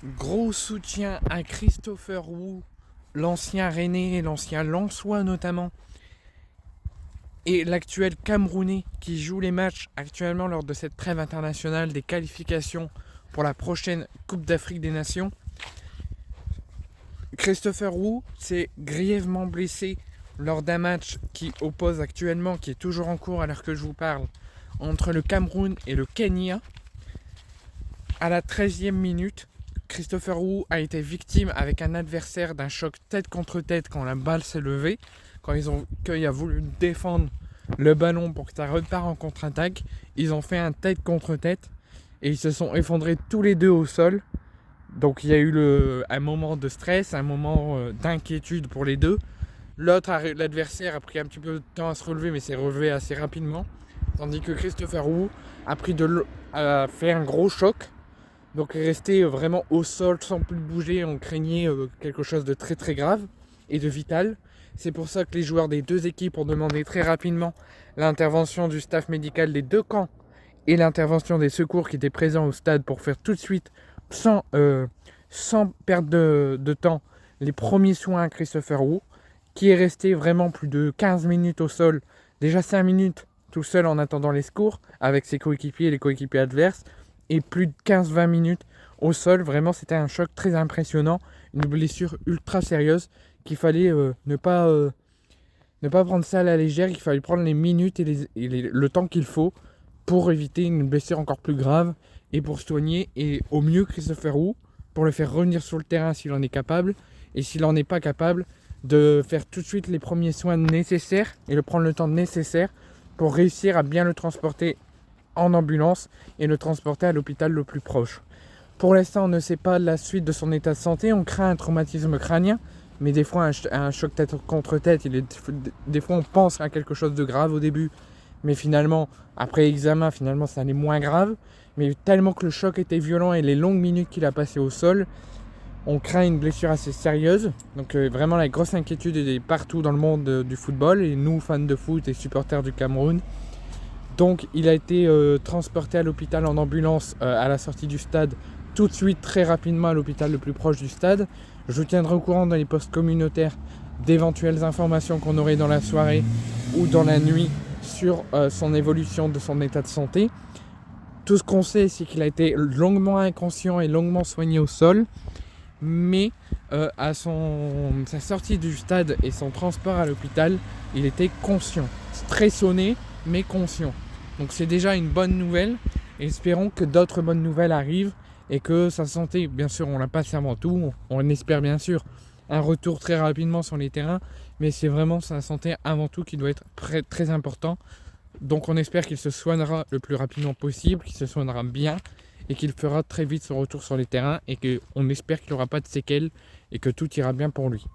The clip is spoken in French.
Gros soutien à Christopher Wu, l'ancien Rennais, l'ancien Lensois notamment, et l'actuel Camerounais qui joue les matchs actuellement lors de cette trêve internationale des qualifications pour la prochaine Coupe d'Afrique des Nations. Christopher Wu s'est grièvement blessé lors d'un match qui oppose actuellement, qui est toujours en cours à l'heure que je vous parle, entre le Cameroun et le Kenya. À la 13e minute, Christopher Wu a été victime avec un adversaire d'un choc tête contre tête quand la balle s'est levée, quand il a voulu défendre le ballon pour que ça repart en contre-attaque. Ils ont fait un tête contre tête et ils se sont effondrés tous les deux au sol. Donc il y a eu un moment de stress, un moment d'inquiétude pour les deux. L'adversaire a pris un petit peu de temps à se relever, mais s'est relevé assez rapidement. Tandis que Christopher Wu a fait un gros choc. Donc resté vraiment au sol sans plus bouger, on craignait quelque chose de très très grave et de vital. C'est pour ça que les joueurs des deux équipes ont demandé très rapidement l'intervention du staff médical des deux camps et l'intervention des secours qui étaient présents au stade pour faire tout de suite, sans perdre de temps, les premiers soins à Christopher Wu, qui est resté vraiment plus de 15 minutes au sol, déjà 5 minutes tout seul en attendant les secours avec ses coéquipiers et les coéquipiers adverses, et plus de 15-20 minutes au sol. Vraiment, c'était un choc très impressionnant, une blessure ultra sérieuse qu'il fallait ne pas prendre ça à la légère. Il fallait prendre les minutes et le temps qu'il faut pour éviter une blessure encore plus grave et pour soigner et au mieux Christopher Wu, pour le faire revenir sur le terrain s'il en est capable, et s'il n'en est pas capable, de faire tout de suite les premiers soins nécessaires et de prendre le temps nécessaire pour réussir à bien le transporter en ambulance et le transporter à l'hôpital le plus proche. Pour l'instant, on ne sait pas la suite de son état de santé. On craint un traumatisme crânien, mais des fois un choc tête contre tête, des fois on pense à quelque chose de grave au début, mais finalement, après examen, finalement ça allait moins grave. Mais tellement que le choc était violent et les longues minutes qu'il a passées au sol, on craint une blessure assez sérieuse. Donc vraiment la grosse inquiétude est partout dans le monde du football, et nous fans de foot et supporters du Cameroun. Donc il a été transporté à l'hôpital en ambulance à la sortie du stade, tout de suite très rapidement à l'hôpital le plus proche du stade. Je vous tiendrai au courant dans les posts communautaires d'éventuelles informations qu'on aurait dans la soirée ou dans la nuit sur son évolution de son état de santé. Tout ce qu'on sait, c'est qu'il a été longuement inconscient et longuement soigné au sol, mais à sa sortie du stade et son transport à l'hôpital, il était conscient, stressonné mais conscient. Donc c'est déjà une bonne nouvelle, et espérons que d'autres bonnes nouvelles arrivent et que sa santé, bien sûr on l'a pas avant tout, on espère bien sûr un retour très rapidement sur les terrains, mais c'est vraiment sa santé avant tout qui doit être très important. Donc on espère qu'il se soignera le plus rapidement possible, qu'il se soignera bien et qu'il fera très vite son retour sur les terrains, et qu'on espère qu'il n'aura pas de séquelles et que tout ira bien pour lui.